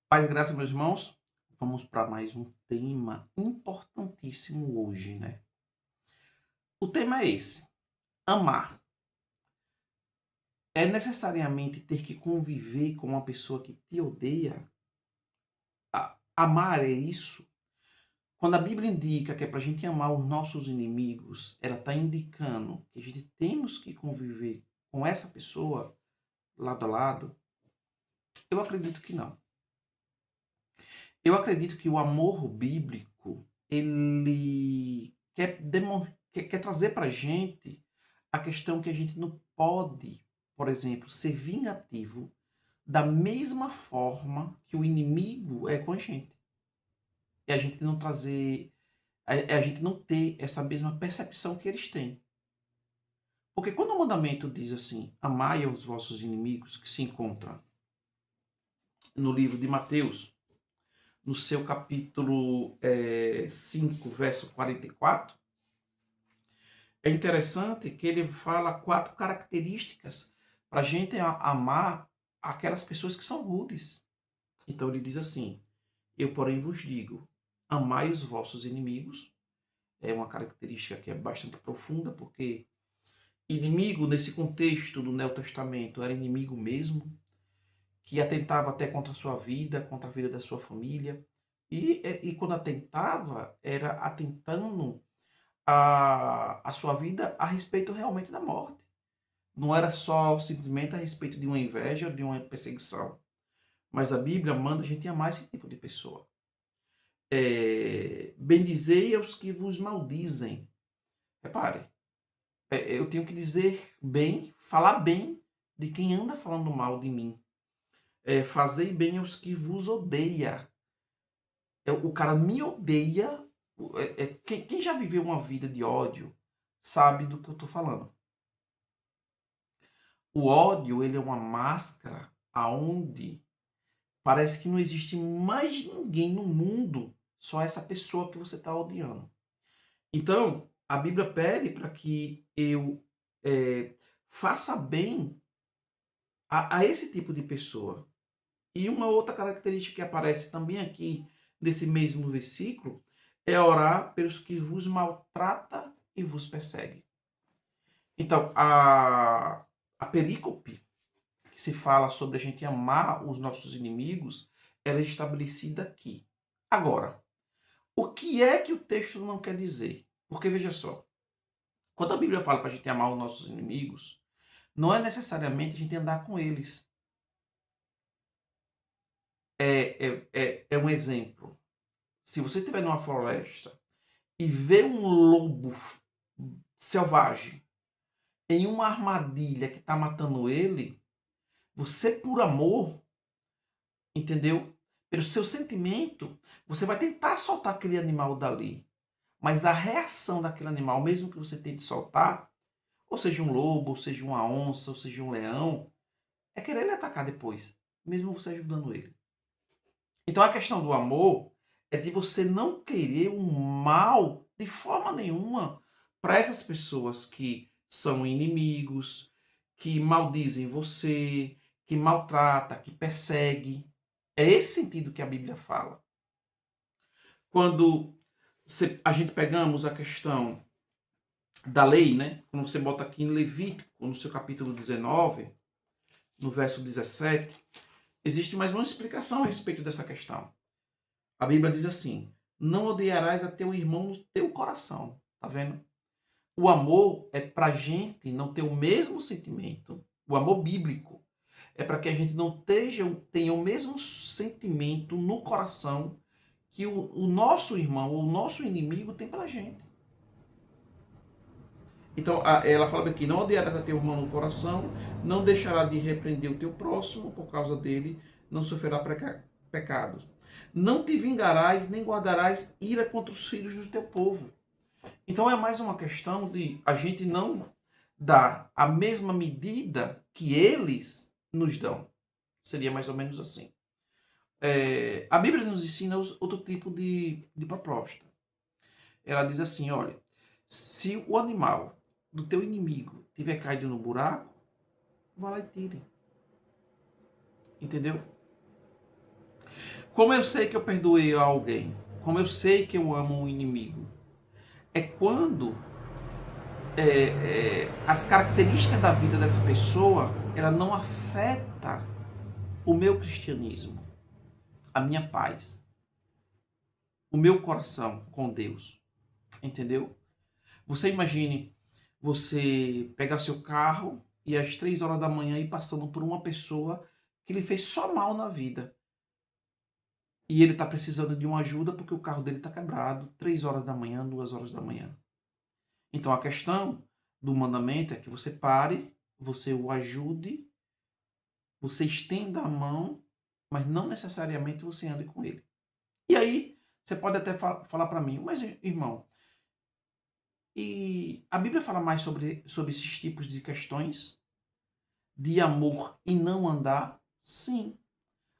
Paz e graça, meus irmãos. Vamos para mais um tema importantíssimo hoje, né? O tema é esse: amar. É necessariamente ter que conviver com uma pessoa que te odeia? Amar é isso? Quando a Bíblia indica que é para a gente amar os nossos inimigos, ela está indicando que a gente temos que conviver com essa pessoa lado a lado? Eu acredito que não. Eu acredito que o amor bíblico, ele quer trazer para a gente a questão que a gente não pode, por exemplo, ser vingativo da mesma forma que o inimigo é com a gente. E a gente não trazer, a gente não ter essa mesma percepção que eles têm. Porque quando o mandamento diz assim, amai os vossos inimigos, que se encontra no livro de Mateus, no seu capítulo 5, verso 44, é interessante que ele fala 4 características para a gente amar aquelas pessoas que são rudes. Então ele diz assim: eu, porém, vos digo, amai os vossos inimigos. É uma característica que é bastante profunda, porque inimigo, nesse contexto do Neotestamento Testamento, era inimigo mesmo, que atentava até contra a sua vida, contra a vida da sua família. E quando atentava, era atentando a sua vida a respeito realmente da morte. Não era só simplesmente a respeito de uma inveja, de uma perseguição. Mas a Bíblia manda a gente amar esse tipo de pessoa. Bendizei aos que vos maldizem. Repare, eu tenho que dizer bem, falar bem de quem anda falando mal de mim. Fazei bem aos que vos odeia. O cara me odeia. Quem já viveu uma vida de ódio sabe do que eu estou falando. O ódio, ele é uma máscara aonde parece que não existe mais ninguém no mundo, só essa pessoa que você está odiando. Então, a Bíblia pede para que eu faça bem a esse tipo de pessoa. E uma outra característica que aparece também aqui nesse mesmo versículo é orar pelos que vos maltrata e vos persegue. Então, a perícope que se fala sobre a gente amar os nossos inimigos, ela é estabelecida aqui. Agora, o que é que o texto não quer dizer? Porque veja só, quando a Bíblia fala para a gente amar os nossos inimigos, não é necessariamente a gente andar com eles. É um exemplo. Se você estiver numa floresta e vê um lobo selvagem em uma armadilha que está matando ele, você, por amor, entendeu? Pelo seu sentimento, você vai tentar soltar aquele animal dali. Mas a reação daquele animal, mesmo que você tente soltar, ou seja um lobo, ou seja uma onça, ou seja um leão, é querer ele atacar depois, mesmo você ajudando ele. Então a questão do amor é de você não querer um mal de forma nenhuma para essas pessoas que são inimigos, que maldizem você, que maltrata, que persegue. É esse sentido que a Bíblia fala. Quando a gente pegamos a questão da lei, né? Quando você bota aqui em Levítico, no seu capítulo 19, no verso 17, existe mais uma explicação a respeito dessa questão. A Bíblia diz assim: não odiarás a teu irmão no teu coração. Tá vendo? O amor é para a gente não ter o mesmo sentimento. O amor bíblico é para que a gente não tenha o mesmo sentimento no coração que o nosso irmão ou o nosso inimigo tem pela gente. Então, ela fala aqui: não odiarás a teu irmão no coração, não deixará de repreender o teu próximo, por causa dele não sofrerá pecados. Não te vingarás, nem guardarás ira contra os filhos do teu povo. Então, é mais uma questão de a gente não dar a mesma medida que eles nos dão. Seria mais ou menos assim. A Bíblia nos ensina outro tipo de proposta. Ela diz assim: olha, se o animal do teu inimigo tiver caído no buraco, vá lá e tire. Entendeu? Como eu sei que eu perdoei alguém? Como eu sei que eu amo um inimigo? É quando as características da vida dessa pessoa, ela não afeta o meu cristianismo, a minha paz, o meu coração com Deus, entendeu? Você imagine você pegar seu carro e às 3 horas da manhã ir passando por uma pessoa que lhe fez só mal na vida. E ele está precisando de uma ajuda porque o carro dele está quebrado, 3 horas da manhã, 2 horas da manhã. Então a questão do mandamento é que você pare, você o ajude, você estenda a mão, mas não necessariamente você ande com ele. E aí, você pode até falar para mim, mas irmão, e a Bíblia fala mais sobre esses tipos de questões? De amor e não andar? Sim.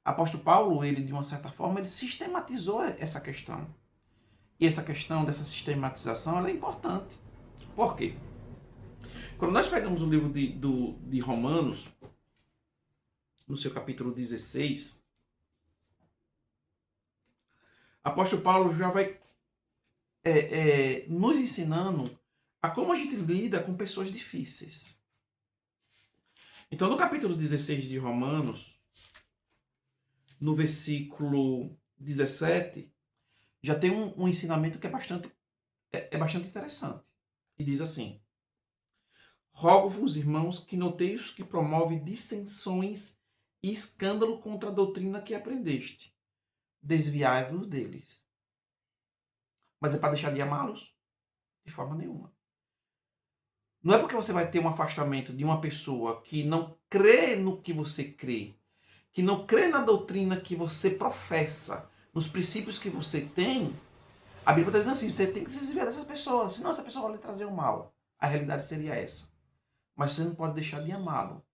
Apóstolo Paulo, ele de uma certa forma, ele sistematizou essa questão. E essa questão dessa sistematização ela é importante. Por quê? Quando nós pegamos o livro de Romanos, no seu capítulo 16, apóstolo Paulo já vai nos ensinando a como a gente lida com pessoas difíceis. Então, no capítulo 16 de Romanos, no versículo 17, já tem um ensinamento que é bastante interessante. E diz assim: Rogo-vos, irmãos, que noteis que promove dissensões e escândalo contra a doutrina que aprendeste. Desviai-vos deles. Mas é para deixar de amá-los? De forma nenhuma. Não é porque você vai ter um afastamento de uma pessoa que não crê no que você crê, que não crê na doutrina que você professa, nos princípios que você tem. A Bíblia está dizendo assim, você tem que se desviar dessas pessoas, senão essa pessoa vai lhe trazer o mal. A realidade seria essa. Mas você não pode deixar de amá-lo.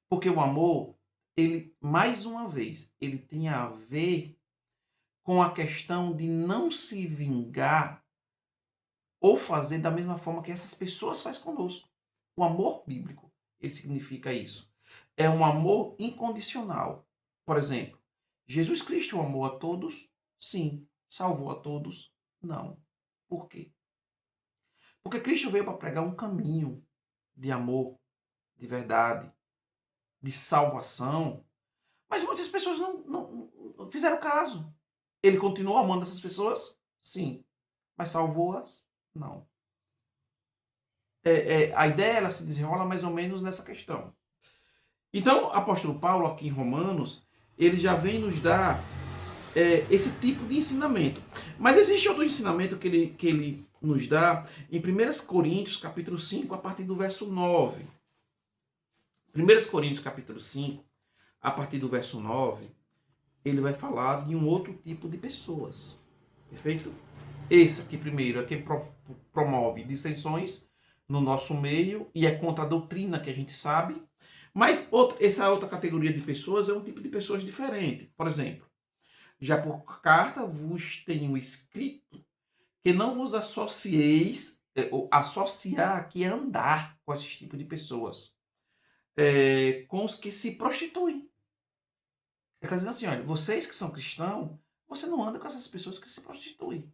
Porque o amor, ele, mais uma vez, ele tem a ver com a questão de não se vingar ou fazer da mesma forma que essas pessoas fazem conosco. O amor bíblico, ele significa isso. É um amor incondicional. Por exemplo, Jesus Cristo amou a todos? Sim. Salvou a todos? Não. Por quê? Porque Cristo veio para pregar um caminho de amor, de verdade, de salvação, mas muitas pessoas não fizeram caso. Ele continuou amando essas pessoas? Sim. Mas salvou-as? Não. A ideia ela se desenrola mais ou menos nessa questão. Então, o apóstolo Paulo, aqui em Romanos, ele já vem nos dar esse tipo de ensinamento. Mas existe outro ensinamento que ele nos dá em 1 Coríntios, capítulo 5, a partir do verso 9. 1 Coríntios, capítulo 5, a partir do verso 9, ele vai falar de um outro tipo de pessoas. Perfeito? Esse aqui primeiro é quem promove dissensões no nosso meio e é contra a doutrina que a gente sabe. Mas essa outra categoria de pessoas é um tipo de pessoas diferente. Por exemplo, já por carta vos tenho escrito que não vos associeis, associar aqui é andar com esse tipo de pessoas, com os que se prostituem. Ele está dizendo assim, olha, vocês que são cristãos, você não anda com essas pessoas que se prostituem.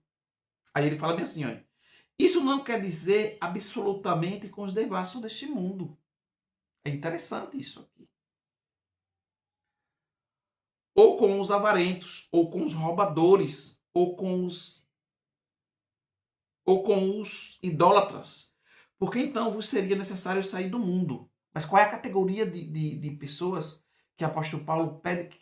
Aí ele fala bem assim, olha, isso não quer dizer absolutamente com os devassos deste mundo. É interessante isso aqui. Ou com os avarentos, ou com os roubadores, ou com os idólatras. Porque então vos seria necessário sair do mundo. Mas qual é a categoria de pessoas que o apóstolo Paulo pede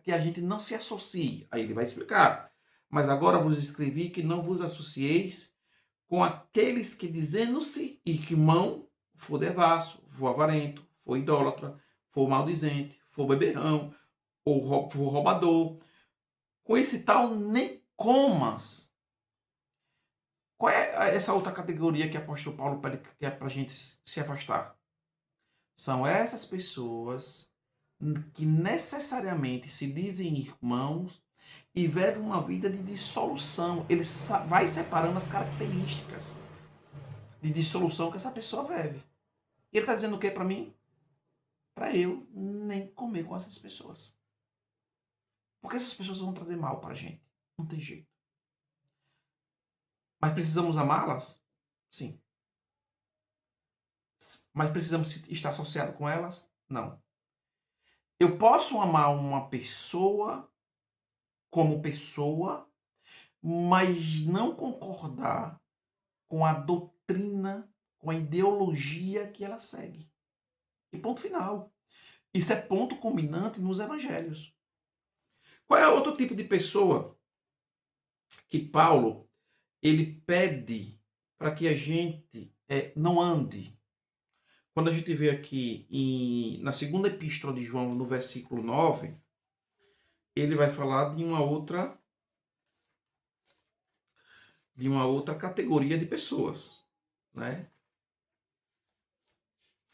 que a gente não se associe? Aí ele vai explicar. Mas agora vos escrevi que não vos associeis com aqueles que dizendo-se irmão, for devasso, for avarento, for idólatra, for maldizente, for beberrão, ou for roubador. Com esse tal nem comas. Qual é essa outra categoria que o apóstolo Paulo pede que é para a gente se afastar? São essas pessoas que necessariamente se dizem irmãos e vivem uma vida de dissolução. Ele vai separando as características de dissolução que essa pessoa vive. E ele está dizendo o que para mim? Para eu nem comer com essas pessoas. Porque essas pessoas vão trazer mal para a gente. Não tem jeito. Mas precisamos amá-las? Sim. Mas precisamos estar associados com elas? Não. Eu posso amar uma pessoa como pessoa, mas não concordar com a doutrina, com a ideologia que ela segue. E ponto final. Isso é ponto culminante nos evangelhos. Qual é outro tipo de pessoa que Paulo ele pede para que a gente não ande? Quando a gente vê aqui na segunda epístola de João, no versículo 9, ele vai falar de uma outra categoria de pessoas, né?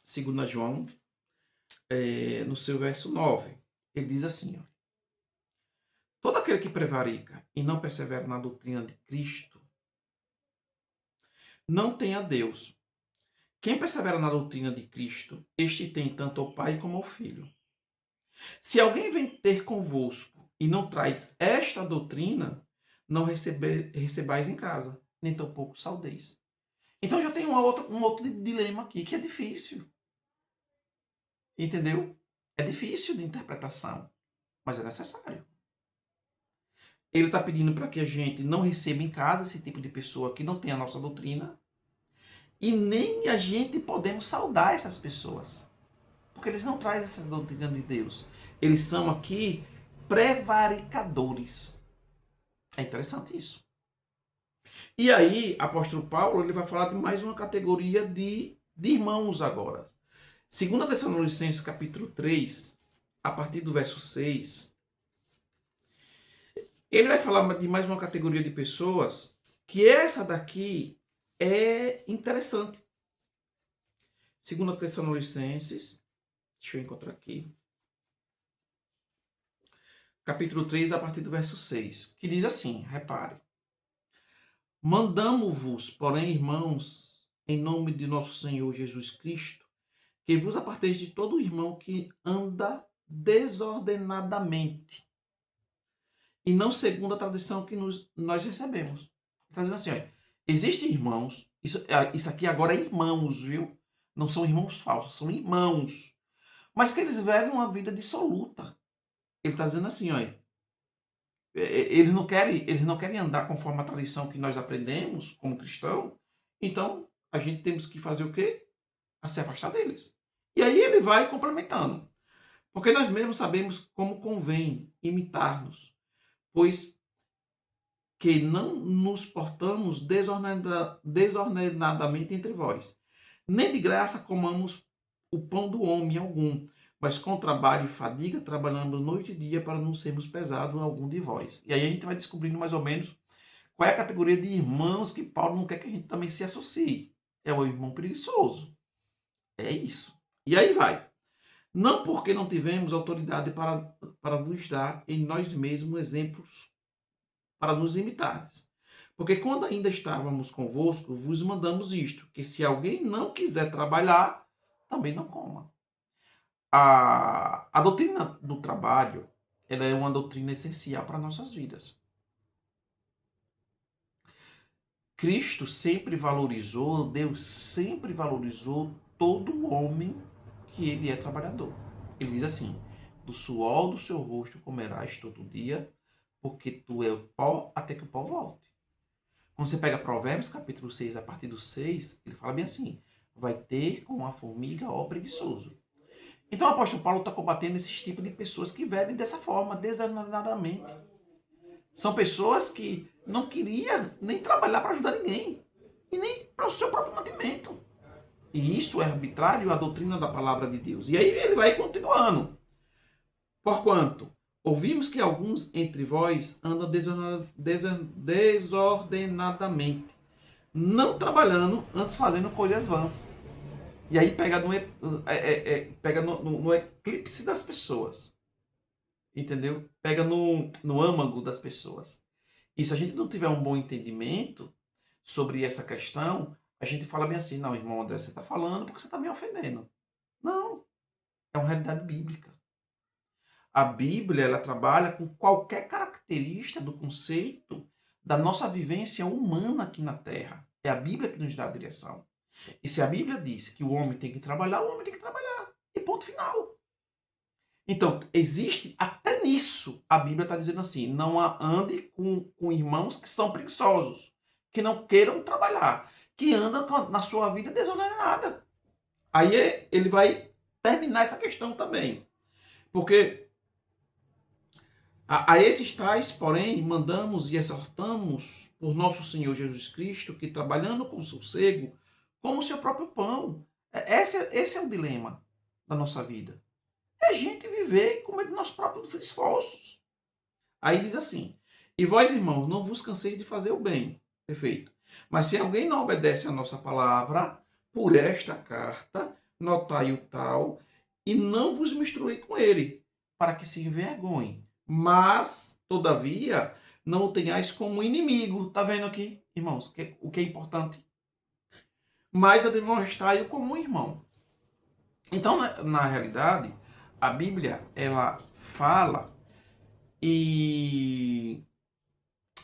Segundo João, no seu verso 9, ele diz assim, ó, todo aquele que prevarica e não persevera na doutrina de Cristo não tem a Deus. Quem persevera na doutrina de Cristo, este tem tanto ao Pai como ao Filho. Se alguém vem ter convosco e não traz esta doutrina, não recebais em casa, nem tampouco saudeis. Então já tem um outro dilema aqui que é difícil. Entendeu? É difícil de interpretação, mas é necessário. Ele está pedindo para que a gente não receba em casa esse tipo de pessoa que não tem a nossa doutrina e nem a gente podemos saudar essas pessoas, porque eles não trazem essa doutrina de Deus. Eles são aqui prevaricadores. É interessante isso. E aí, apóstolo Paulo, ele vai falar de mais uma categoria de irmãos agora. 2 Tessalonicenses capítulo 3, a partir do verso 6, ele vai falar de mais uma categoria de pessoas que essa daqui é interessante. 2 Tessalonicenses, deixa eu encontrar aqui, capítulo 3, a partir do verso 6, que diz assim, repare, mandamo-vos, porém, irmãos, em nome de nosso Senhor Jesus Cristo, que vos aparteis de todo irmão que anda desordenadamente, e não segundo a tradição que nós recebemos. Está dizendo assim, olha, existem irmãos, isso aqui agora é irmãos, viu? Não são irmãos falsos, são irmãos. Mas que eles vivem uma vida dissoluta. Ele está dizendo assim, olha, eles não querem andar conforme a tradição que nós aprendemos como cristão, então a gente temos que fazer o quê? A se afastar deles. E aí ele vai complementando. Porque nós mesmos sabemos como convém imitar-nos, pois que não nos portamos desordenadamente entre vós. Nem de graça comamos o pão do homem algum, mas com trabalho e fadiga trabalhamos noite e dia para não sermos pesados a algum de vós. E aí a gente vai descobrindo mais ou menos qual é a categoria de irmãos que Paulo não quer que a gente também se associe. É o irmão preguiçoso. É isso. E aí vai. Não porque não tivemos autoridade para vos dar em nós mesmos exemplos para nos imitares. Porque quando ainda estávamos convosco, vos mandamos isto, que se alguém não quiser trabalhar, também não coma. A doutrina do trabalho, ela é uma doutrina essencial para nossas vidas. Cristo sempre valorizou, Deus sempre valorizou todo homem que ele é trabalhador. Ele diz assim, do suor do seu rosto comerás todo dia, porque tu é o pó até que o pó volte. Quando você pega Provérbios, capítulo 6, a partir do 6, ele fala bem assim, vai ter com a formiga ó preguiçoso. Então o apóstolo Paulo está combatendo esses tipos de pessoas que vivem dessa forma, desordenadamente. São pessoas que não queriam nem trabalhar para ajudar ninguém, e nem para o seu próprio mantimento. E isso é arbitrário à doutrina da palavra de Deus. E aí ele vai continuando. Porquanto, ouvimos que alguns entre vós andam desordenadamente, não trabalhando, antes fazendo coisas vãs. E aí pega no eclipse das pessoas. Entendeu? Pega no âmago das pessoas. E se a gente não tiver um bom entendimento sobre essa questão, a gente fala bem assim, não, irmão André, você está falando porque você está me ofendendo. Não, é uma realidade bíblica. A Bíblia, ela trabalha com qualquer característica do conceito da nossa vivência humana aqui na Terra. É a Bíblia que nos dá a direção. E se a Bíblia diz que o homem tem que trabalhar, o homem tem que trabalhar. E ponto final. Então, existe até nisso, a Bíblia está dizendo assim, não ande com irmãos que são preguiçosos, que não queiram trabalhar, que andam na sua vida desordenada. Aí ele vai terminar essa questão também. Porque a esses tais, porém, mandamos e exortamos por nosso Senhor Jesus Cristo, que trabalhando com sossego, como o seu próprio pão. Esse é o dilema da nossa vida. É a gente viver e comer dos nossos próprios esforços. Aí diz assim, e vós, irmãos, não vos canseis de fazer o bem. Perfeito. Mas se alguém não obedece a nossa palavra, por esta carta, notai o tal, e não vos misturei com ele, para que se envergonhe. Mas, todavia, não o tenhais como inimigo. Tá vendo aqui, irmãos, o que é importante? Mas demonstrai-o como um irmão. Então, na realidade, a Bíblia, ela fala e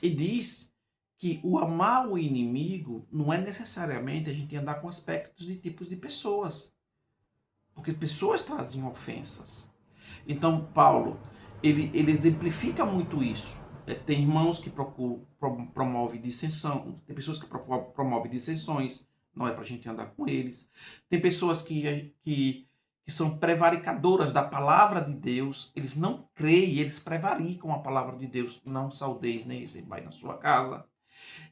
diz que o amar o inimigo não é necessariamente a gente andar com aspectos de tipos de pessoas. Porque pessoas trazem ofensas. Então, Paulo, ele exemplifica muito isso. Tem irmãos que promovem dissensão, tem pessoas que promovem dissensões, não é para a gente andar com eles. Tem pessoas que são prevaricadoras da palavra de Deus, eles não creem, eles prevaricam a palavra de Deus, não saudeis nem recebais na sua casa.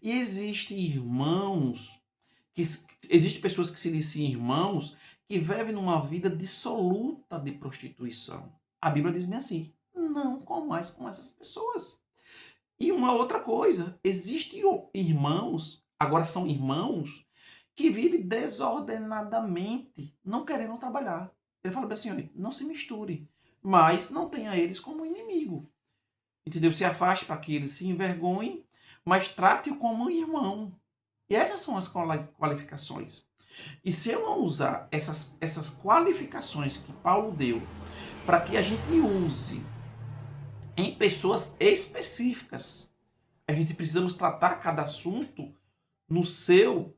E existem pessoas que se dizem irmãos, que vivem numa vida dissoluta de prostituição. A Bíblia diz-me assim, não comais com essas pessoas. E uma outra coisa, existem irmãos, agora são irmãos, que vivem desordenadamente, não querendo trabalhar. Ele fala assim, olha, não se misture, mas não tenha eles como inimigo. Entendeu? Se afaste para que eles se envergonhem, mas trate-o como um irmão. E essas são as qualificações. E se eu não usar essas qualificações que Paulo deu para que a gente use em pessoas específicas, a gente precisamos tratar cada assunto no seu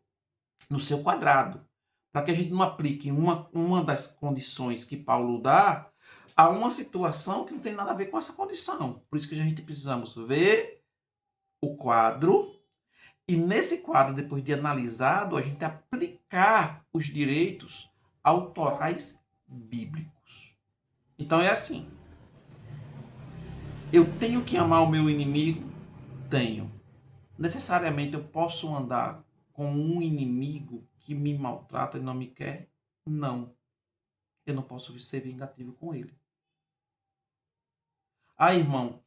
quadrado, para que a gente não aplique uma das condições que Paulo dá a uma situação que não tem nada a ver com essa condição. Por isso que a gente precisamos ver o quadro e nesse quadro, depois de analisado, a gente aplicar os direitos autorais bíblicos. Então é assim. Eu tenho que amar o meu inimigo? Tenho. Necessariamente eu posso andar com um inimigo que me maltrata e não me quer? Não. Eu não posso ser vingativo com ele. Ah, irmão,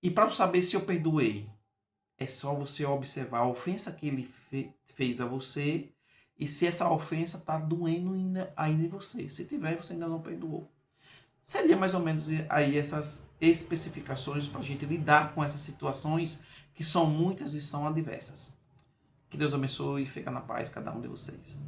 e para saber se eu perdoei? É só você observar a ofensa que ele fez a você e se essa ofensa está doendo ainda em você. Se tiver, você ainda não perdoou. Seria mais ou menos aí essas especificações para a gente lidar com essas situações que são muitas e são adversas. Que Deus abençoe e fica na paz cada um de vocês.